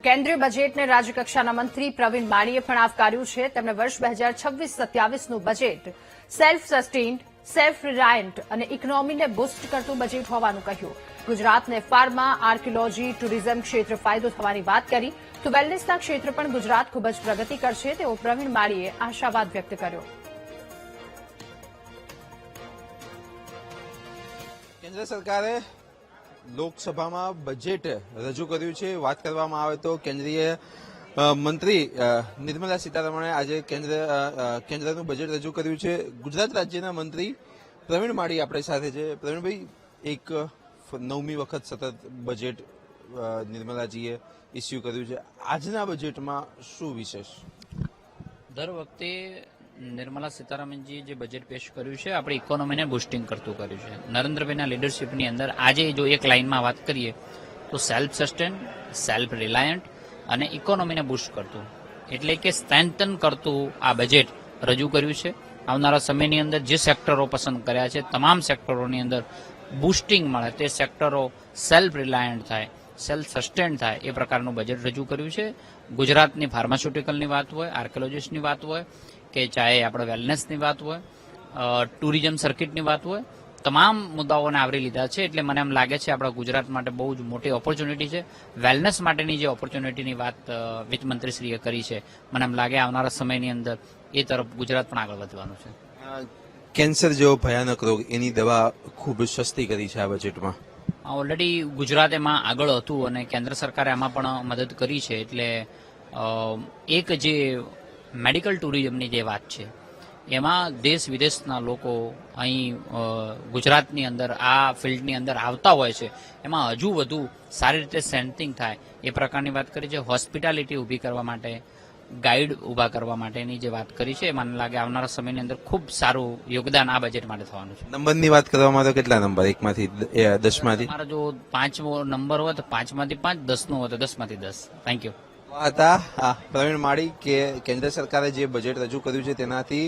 કેન્દ્રીય બજેટને રાજ્યકક્ષાના મંત્રી પ્રવીણ માળીએ પણ આવકાર્યું છે. તેમણે વર્ષ 2026-27નું budget self sustained, self reliant અને ઇકોનોમીને બુસ્ટ કરતું બજેટ હોવાનું કહ્યું. ગુજરાતને ફાર્મા, આર્કિયોલોજી, ટુરિઝમ ક્ષેત્રે ફાયદો થવાની વાત કરી તો વેલનેસના ક્ષેત્રે પણ ગુજરાત ખૂબ જ પ્રગતિ કરશે તેવો પ્રવીણ માળીએ આશાવાદ વ્યક્ત કર્યો. કેન્દ્ર સરકારે લોકસભામાં બજેટ રજૂ કર્યું છે. વાત કરવામાં આવે તો કેન્દ્રીય મંત્રી નિર્મલા સીતારમણે આજે કેન્દ્રનું બજેટ રજૂ કર્યું છે. ગુજરાત રાજ્યના મંત્રી પ્રવીણ માળી આપણી સાથે છે. પ્રવીણભાઈ, એક 9મી વખત સતત બજેટ નિર્મલાજીએ ઇસ્યુ કર્યું છે. આજના બજેટમાં શું વિશેષ? દર વખતે નિર્મલા સીતારામનજીએ જે બજેટ પેશ કર્યું છે આપણી ઇકોનોમીને બુસ્ટિંગ કરતું કર્યું છે. નરેન્દ્રભાઈના લીડરશીપની અંદર આજે જો એક લાઇનમાં વાત કરીએ તો સેલ્ફ સસ્ટેન, સેલ્ફ રિલાયન્ટ અને ઇકોનોમીને બુસ્ટ કરતું એટલે કે સ્ટ્રેન્થન કરતું આ બજેટ રજૂ કર્યું છે. આવનારા સમયની અંદર જે સેક્ટરો પસંદ કર્યા છે તમામ સેક્ટરોની અંદર બુસ્ટિંગ મળે, તે સેક્ટરો સેલ્ફ રિલાયન્ટ થાય, સેલ્ફ સસ્ટેન થાય એ પ્રકારનું બજેટ રજૂ કર્યું છે. ગુજરાતની ફાર્માસ્યુટિકલની વાત હોય, આર્કિયોલોજીસ્ટની વાત હોય કે ચાહે આપણે વેલનેસની વાત હોય, ટુરિઝમ સર્કિટની વાત હોય, તમામ મુદ્દાઓને આવરી લીધા છે. એટલે મને એમ લાગે છે આપણા ગુજરાત માટે બહુ જ મોટી ઓપોર્ચ્યુનિટી છે. વેલનેસ માટેની જે ઓપોર્ચ્યુનિટીની વાત વિત્તમંત્રીશ્રીએ કરી છે, મને એમ લાગે આવનારા સમયની અંદર એ તરફ ગુજરાત પણ આગળ વધવાનું છે. કેન્સર જેવો ભયાનક રોગ, એની દવા ખૂબ સસ્તી કરી છે આ બજેટમાં. ઓલરેડી ગુજરાત એમાં આગળ હતું અને કેન્દ્ર સરકારે આમાં પણ મદદ કરી છે. એટલે એક જે મેડિકલ ટુરિઝમની જે વાત છે એમાં દેશ વિદેશના લોકો અહીં ગુજરાતની અંદર આ ફિલ્ડની અંદર આવતા હોય છે. એમાં હજુ વધુ સારી રીતે સેન્ટિંગ થાય એ પ્રકારની વાત કરી છે. હોસ્પિટાલિટી ઊભી કરવા માટે, ગાઈડ ઊભા કરવા માટેની જે વાત કરી છે, મને લાગે આવનારા સમયની અંદર ખૂબ સારું યોગદાન આ બજેટ માટે થવાનું છે. નંબરની વાત કરવામાં તો કેટલા નંબર? 1માંથી 10માંથી? મારો જો 5મો નંબર હોય તો 5માંથી 5, 10નો હોય તો 10માંથી 10. Thank you. હતા પ્રવીણ માળી કે કેન્દ્ર સરકારે જે બજેટ રજૂ કર્યું છે તેનાથી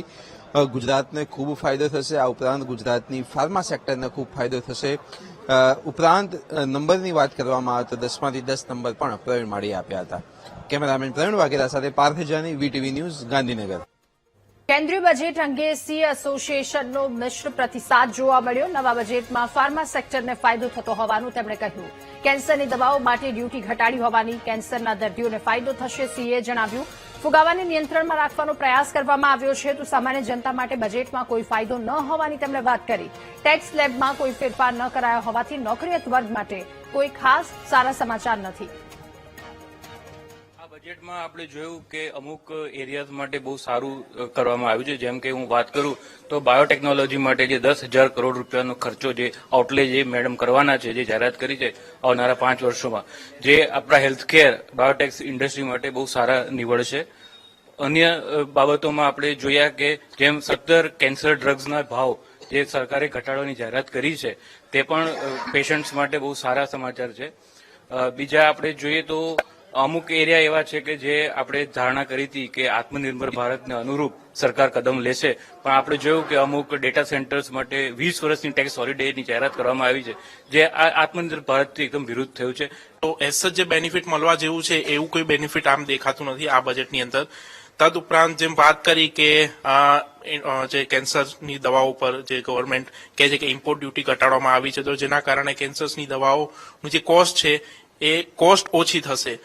ગુજરાતને ખૂબ ફાયદો થશે. આ ઉપરાંત ગુજરાતની ફાર્મા સેક્ટરને ખૂબ ફાયદો થશે. ઉપરાંત નંબરની વાત કરવામાં આવે તો 10માંથી 10 નંબર પણ પ્રવીણ માળીએ આપ્યા હતા. કેમેરામેન પ્રવીણ વાઘેલા સાથે પાર્થ જાની, વીટીવી ન્યૂઝ, ગાંધીનગર. કેન્દ્રીય બજેટ અંગે સી એસોસિએશનનો મિશ્ર પ્રતિસાદ જોવા મળ્યો. નવા બજેટમાં ફાર્મા સેક્ટરને ફાયદો થતો હોવાનું તેમણે કહ્યું. કેન્સરની દવાઓ માટે ડ્યુટી ઘટાડી હોવાની કેન્સરના દર્દીઓને ફાયદો થશે, સીએ જણાવ્યું. ફુગાવાને નિયંત્રણમાં રાખવાનો પ્રયાસ કરવામાં આવ્યો છે તો સામાન્ય જનતા માટે બજેટમાં કોઈ ફાયદો ન હોવાની તેમણે વાત કરી. ટેક્સ સ્લેબમાં કોઈ ફેરફાર ન કરાયો હોવાથી નોકરીરત વર્ગ માટે કોઈ ખાસ સારા સમાચાર નથી. બજેટમાં આપણે જોયું કે અમુક એરિયાઝ માટે બહુ સારું કરવામાં આવ્યું છે. જેમ કે હું વાત કરું તો બાયોટેકનોલોજી માટે જે 10,000 કરોડ રૂપિયાનો ખર્ચો જે આઉટલે જે મેડમ કરવાના છે, જે જાહેરાત કરી છે આવનારા 5 વર્ષોમાં, જે આપણા હેલ્થકેર બાયોટેક ઇન્ડસ્ટ્રી માટે બહુ સારા નીવડ છે. અન્ય બાબતોમાં આપણે જોયા કે જેમ 17 કેન્સર ડ્રગ્સના ભાવ જે સરકારે ઘટાડવાની જાહેરાત કરી છે તે પણ પેશન્ટ્સ માટે બહુ સારા સમાચાર છે. બીજા આપણે જોઈએ તો અમુક એરિયા એવા છે કે જે આપણે ધારણા કરી હતી કે આત્મનિર્ભર ભારતને અનુરૂપ સરકાર કદમ લેશે, પણ આપણે જોયું કે અમુક ડેટા સેન્ટર્સ માટે 20 વર્ષની ટેક્સ હોલિડેની જાહેરાત કરવામાં આવી છે, જે આ આત્મનિર્ભર ભારતથી એકદમ વિરુદ્ધ થયું છે. તો એસ જે બેનિફિટ મળવા જેવું છે એવું કોઈ બેનિફિટ આમ દેખાતું નથી આ બજેટની અંદર. તદ ઉપરાંત જેમ વાત કરી કે જે કેન્સરની દવાઓ પર જે ગવર્મેન્ટ કહે છે કે ઇમ્પોર્ટ ડ્યુટી ઘટાડવામાં આવી છે, તો જેના કારણે કેન્સરની દવાઓનું જે કોસ્ટ છે એ કોસ્ટ ઓછી થશે.